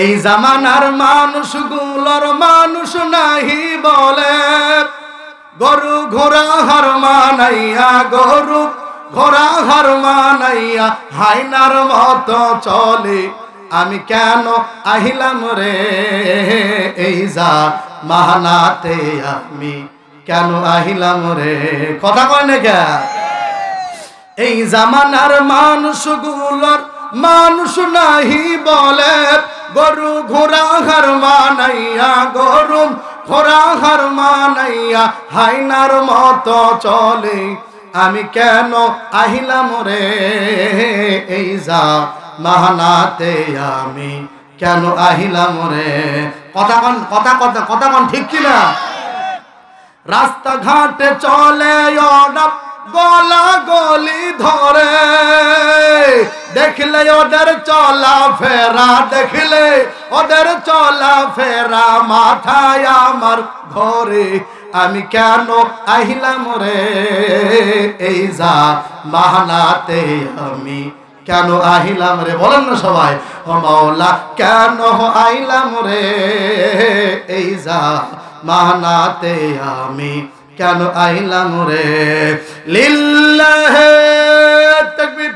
এই জামানার মানুষগুলোর মানুষ নাহি বলে, গরু ঘোড়া হার মানাইয়া, গরু ঘোড়া হার মানাইয়া হাইনার মতো চলে। আমি কেন আহিলাম রে এই জামানাতে, আমি কেন আহিলাম রে? কথা কয় না কে? এই জামানার মানুষগুলোর মানুষ নাহি বলে, গরু ঘোড়া হার মানাইয়া, গরু ঘোড়া হার মানাইয়া হাইনার মতো চলে। আমি কেন আহিলাম রে এই জামানাতে, আমি কেন আহিলাম রে? কথা কন, কথা কথা কথা কন, ঠিক কিনা? রাস্তাঘাটে চলে ওরা গলা গলি ধরে, দেখলে ওদের চলা ফেরা, দেখলে ওদের চলা ফেরা মাথায় আমার ঘরে। আমি কেন আহিলাম রে এই জামানাতে, আমি কেন আহিলাম রে? বলেন না সবাই, ও মাওলা কেন আইলাম রে এই জামানাতে, আমি কেন আইলাম রে? লিল্লাহে তাকবীর।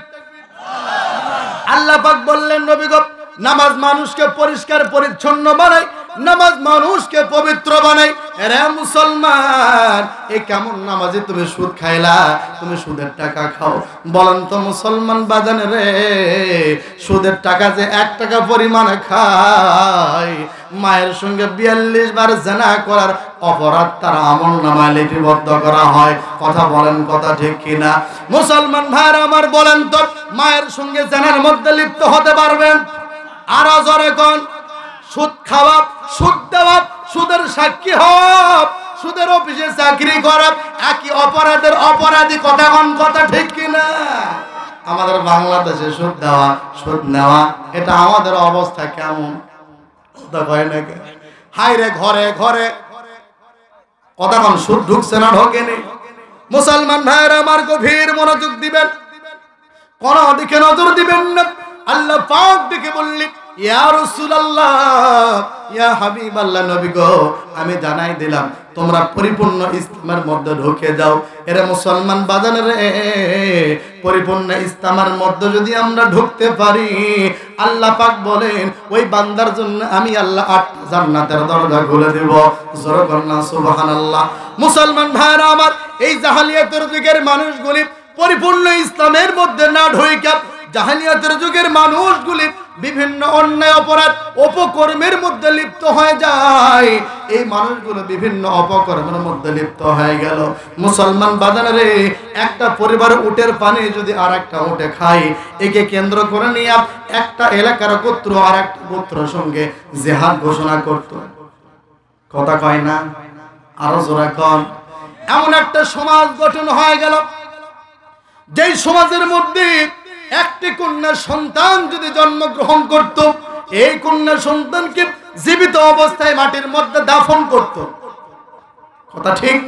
আল্লাহ পাক বললেন, নবী গো, নামাজ মানুষকে পরিষ্কার পরিচ্ছন্ন বানায়, নামাজ মানুষকে পবিত্র বানায়। রে মুসলমান, এই কেমন নামাজে তুমি সুদ খাইলা, তুমি সুদের টাকা খাও? বলেন তো মুসলমান বাজান রে, সুদের টাকা যে 1 টাকা পরিমাণে খায়, মায়ের সঙ্গে 42 বার জিনা করার অপরাধ তার আমলনামায় লিপিবদ্ধ করা হয়। কথা বলেন, কথা ঠিক কিনা? মুসলমান ভাইরা আমার, বলেন তো মায়ের সঙ্গে জিনার মধ্যে লিপ্ত হতে পারবেন? আরো জোরে কোন? সুদ খাওয়া, সুদ দেওয়া, সুদের সাক্ষী হওয়া, সুদের অফিসে চাকরি করা, একই অপরাধের অপরাধী। কথা কোন, কথা ঠিক কিনা? আমাদের বাংলাদেশে সুদ দেওয়া, সুদ নেওয়া, এটা আমাদের অবস্থা কেমন? কথা কয় না কে? হাই রে, ঘরে ঘরে কথা কোন, সুদ ঢুকছে না ঢোকেনি? মুসলমান ভাইরা আমার, গভীর মনোযোগ দিবেন, কোন দিকে নজর দিবেন না। আল্লাহ পাক দেখে বললেন, ইয়া রাসূলুল্লাহ, ইয়া হাবিবাল্লাহ, নবী গো, আমি জানাই দিলাম তোমরা পরিপূর্ণ ইসলামের মধ্যে ঢুকে যাও। এরে মুসলমান বাজান রে, পরিপূর্ণ ইসলামের মধ্যে যদি আমরা ঢুকতে পারি, আল্লাহ পাক বলেন ওই বান্দার জন্য আমি আল্লাহ 8টা জান্নাতের দরজা খুলে দেব। জোরে বলনা সুবহানাল্লাহ। মুসলমান ভাইরা আমার, এই জাহেলিয়াতের যুগের মানুষগুলি পরিপূর্ণ ইসলামের মধ্যে না ঢুকে, জাহেলিয়াতের যুগের মানুষগুলি বিভিন্ন অন্যায় অপরাধ অপকর্মের মধ্যে লিপ্ত হয়ে যায়। এই মানুষগুলো বিভিন্ন অপকর্মের মধ্যে লিপ্ত হয়ে গেল। মুসলমান বাজারে একটা পরিবার উটের পানি যদি আর একটা উটে খায়, একে কেন্দ্র করে নিয়ে একটা এলাকার গোত্র আর একটা গোত্রের সঙ্গে জিহাদ ঘোষণা করত। কথা কয় না? আরো জোরে কন। এমন একটা সমাজ গঠন হয়ে গেল, যেই সমাজের মধ্যে একটি কন্যা সন্তান যদি জন্মগ্রহণ করত, এই কন্যা সন্তানকে জীবিত অবস্থায় মাটির মধ্যে দাফন করত। কথা ঠিক?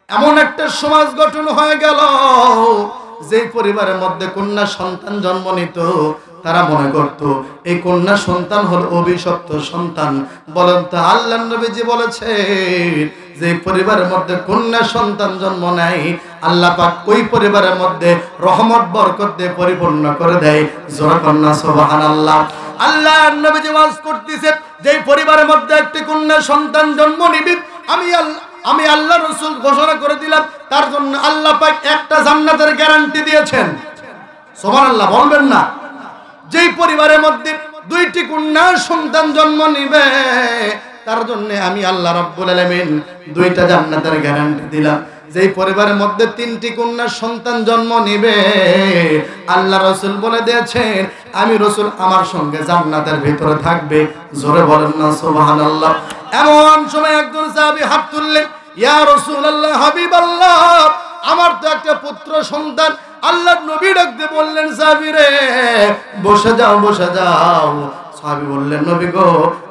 এমন একটা সমাজ গঠন হয়ে গেল, যে পরিবারের মধ্যে কন্যা সন্তান জন্ম নিত, তারা মনে করত এই কন্যা সন্তান হল অভিশপ্ত সন্তান। বলেন তো আল্লাহর নবীজি বলেছেন, যে পরিবারের মধ্যে কন্যা সন্তান জন্ম নেয়, আল্লাহ পাক ওই পরিবারের মধ্যে রহমত বরকত দিয়ে পরিপূর্ণ করে দেয়। জোরে কন্যা সুবহানাল্লাহ। আল্লাহর নবীজি ওয়াজ করতেছে, যে পরিবারের মধ্যে একটি কন্যা সন্তান জন্ম নিবি, আমি আল্লাহ রাসূল ঘোষণা করে দিলাম, তার জন্য আল্লাহ পাক একটা জান্নাতের গ্যারান্টি দিয়েছেন। সুবহানাল্লাহ বলবেন না? যেই পরিবারের মধ্যে 2টি কন্যা সন্তান জন্ম নিবে, তার জন্য আমি আল্লাহ রাব্বুল আলামিন 2টা জান্নাতের গ্যারান্টি দিলাম। যেই পরিবারের মধ্যে 3টি কন্যা সন্তান জন্ম নিবে, আল্লাহ রাসূল বলে দিয়েছেন, আমি রাসূল আমার সঙ্গে জান্নাতের ভিতরে থাকবে। জোরে বলেন না সুবহানাল্লাহ। এমন সময় একজন সাহাবী হাত তুললেন, ইয়া রাসূলুল্লাহ, হাবিবাল্লাহ, আমার তো একটা পুত্র সন্তান। আল্লাহর নবী ডাকতে বললেন, সাহাবী রে বসে যাও, বসে যাও। সাহাবী বললেন, নবী গো,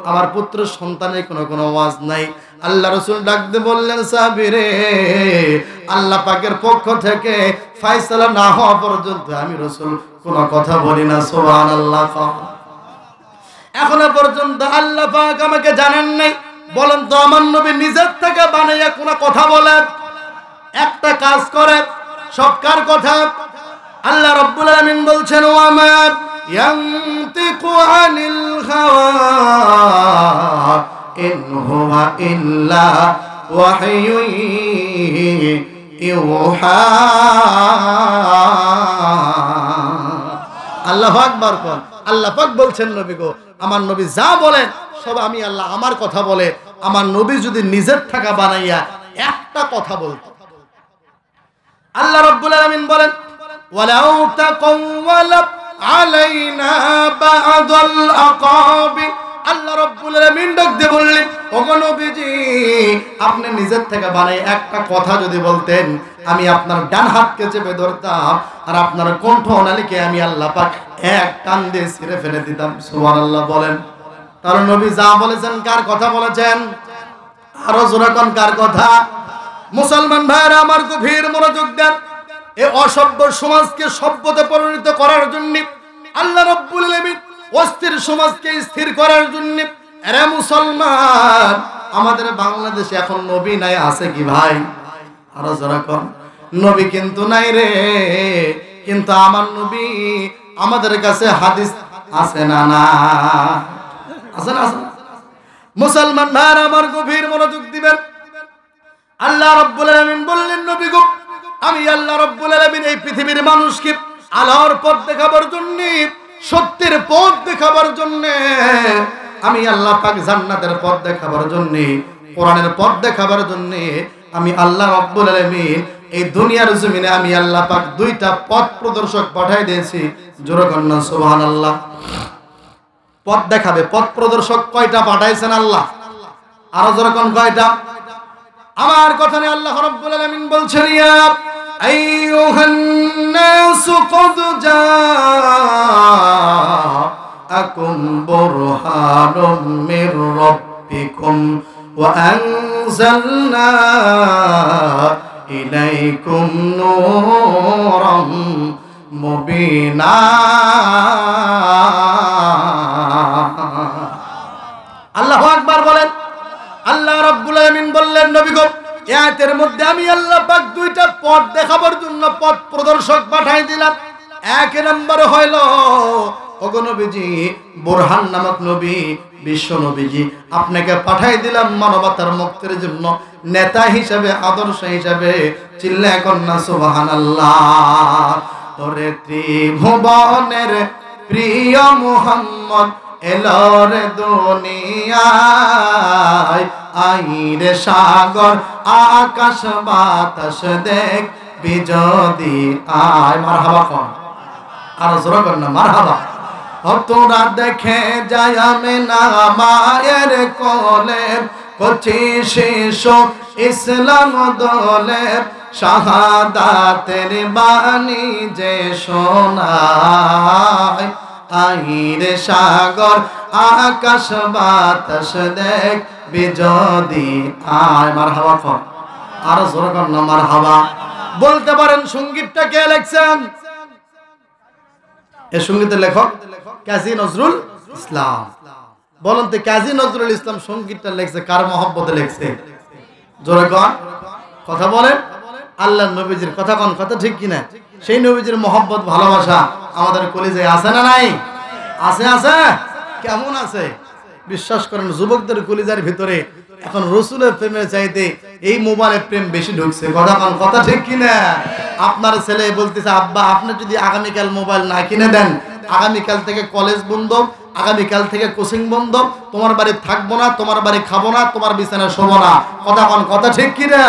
আমার পুত্র সন্তানের কোনো আওয়াজ নাই। আল্লাহ রাসূল ডাকতে বললেন, সাহাবী রে, আল্লাহ পাকের পক্ষ থেকে ফয়সালা না হওয়া পর্যন্ত আমি রাসূল কোনো কথা বলি না। সুবহানাল্লাহ। এখনো পর্যন্ত আল্লাহ পাক আমাকে জানেন নাই। বলেন তো আমার নবী নিজের থেকে বানাইয়া কোন কথা বলে, একটা কাজ করে, সব কার কথা? আল্লাহ রাব্বুল আলামিন বলছেন ওয়া মা ইয়ানতিকু আনিল হাওয়া ইন হুয়া ইল্লা ওয়াহয়ুন ইউহা। আল্লাহু আকবার কোন। আল্লাহ পাক বলছেন নবী গো, আমার নবী যা বলেন সব আমি আল্লাহ আমার কথা বলে। আমার নবী যদি নিজের থেকে বানাইয়া একটা কথা বলতো, আল্লাহ রাব্বুল আলামিন বলেন ওয়ালাউ তাকাওয়ালা আলাইনা বা'দাল আকাবি। আল্লাহ রাব্বুল আলামিন ডাক দিয়ে বললেন ওগো নবীজি, আপনি নিজের থেকে বানাই একটা কথা যদি বলতেন, আমি আপনার ডান হাতকে চেপে ধরতাম আর আপনার কণ্ঠনালীকে আমি আল্লাহ পাক এক টান দিয়ে ছিঁড়ে ফেলে দিতাম। সুবহানাল্লাহ বলেন। তার নবী যা বলেছেন কার কথা বলেছেন? আরো জোরে কোন কার কথা? মুসলমান ভাইরা আমার গভীর মনোযোগ দেন। এই অসভ্য সমাজকে সভ্যতে পরিণত করার জন্য আল্লাহ রাব্বুল আলামিন অস্থির সমাজকে স্থির করার জন্য, এরা মুসলমান আমাদের বাংলাদেশে এখন নবী নাই, আছে কি ভাই? আরো জোরে কোন। নবী কিন্তু নাই রে, কিন্তু আমার নবী আমাদের কাছে হাদিস আছে না? না আছে না? আছে। মুসলমান ভাইরা আমার গভীর মনোযোগ দিবেন। আল্লাহ রাব্বুল আলামিন বললেন নবী গো, আমি আল্লাহ রাব্বুল আলামিন এই পৃথিবীর মানুষকে আলোর পথ দেখাবার জন্য, সত্যের পথ দেখাবার জন্য, আমি আল্লাহ পাক জান্নাতের পথ দেখাবার জন্য, কোরআনের পথ দেখাবার জন্য আমি আল্লাহ রাব্বুল আলামিন এই দুনিয়ার জমিনে আমি আল্লাহ পাক দুইটা পথ প্রদর্শক পাঠাই দিয়েছি। জোরে কন্না সুবহানাল্লাহ। পথ দেখাবে, পথ প্রদর্শক কয়টা পাঠাইছেন আল্লাহ? আরো জোরে কোন কয়টা? আমার কথা নিয়ে আল্লাহ রাব্বুল আলামিন বলছেন ইয়া আইয়ুহান নাসু ক্বাদ জাআকুম বুরহানুম মির রাব্বিকুম ওয়া আনজালনা ইলাইকুম নূরাম মুবিনা। আল্লাহু আকবার বলেন। আল্লাহ রাব্বুল আলামিন বললেন নবী গো, এই আয়াতের মধ্যে আমি আল্লাহ পাক দুইটা পথ দেখাবার জন্য পথ প্রদর্শক পাঠাই দিলাম। এক নম্বর হইল ওগো নবীজি, বুরহান নামক নবী, বিশ্ব নবীজি, আপনাকে পাঠাই দিলাম মানবতার মুক্তির জন্য, নেতা হিসাবে, আদর্শ হিসাবে। চিল্লায় কন্না সুবহানাল্লাহ। ওরে ত্রিভুবনের প্রিয় মুহাম্মদ এলোর দুনিয়ায়, আইরে সাগর আকাশ বাতাস দেখ বিজদি আয়। মারহাবা কোন। আর জোরে কোন না মারহাবা। তোরা দেখে যায় আমিনা মায়ের কোলে, কচি শিশু ইসলাম দোলে, শাহাদাতের বাণী যে শোনায়, আইরে সাগর আকাশ বাতাস দেখ বিজদি আয়। মারহাবা কোন। আর জোরে কোন না মারহাবা। বলতে পারেন সঙ্গীতটা কে লিখছেন? এই সঙ্গীতের লেখক কাজী নজরুল ইসলাম। বলেন তো কাজী নজরুল ইসলাম সঙ্গীতটা লিখছে কার মহব্বতে লিখছে? জোরে কোন। কথা বলেন। আল্লাহর নবীজির কথা কোন। কথা ঠিক কিনা? সেই নবীজির মহব্বত ভালোবাসা আমাদের কলিজায় আছে না নাই? আছে। আছে। কেমন আছে? বিশ্বাস করেন যুবকদের কলিজার ভিতরে এখন রাসূলের প্রেমের চাইতে এই মোবাইলের প্রেম বেশি ঢুকছে। কথা কোন। কথা ঠিক কিনা? আপনার ছেলে বলতেছে আব্বা আপনি যদি আগামীকাল মোবাইল না কিনে দেন, আগামীকাল থেকে কলেজ বন্ধ, আগামীকাল থেকে কোচিং বন্ধ, তোমার বাড়ি থাকবো না, তোমার বাড়ি খাবো না, তোমার বিছানায় শোবো না। কথা কোন। কথা ঠিক কিনা?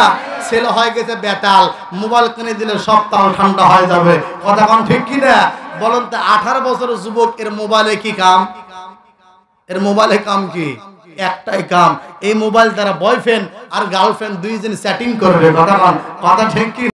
ছেলে হয়ে গেছে বেতাল, মোবাইল কিনে দিলে সব তাল ঠান্ডা হয়ে যাবে। কথা কোন ঠিক কিনা? বলেন তো 18 বছরের যুবক এর মোবাইলে কি কাম? এর মোবাইলে কাম কি? একটাই কাম, এই মোবাইল দ্বারা বয়ফ্রেন্ড আর গার্লফ্রেন্ড দুইজন চ্যাটিং করবে। কথা কোন। কথা ঠিক কি?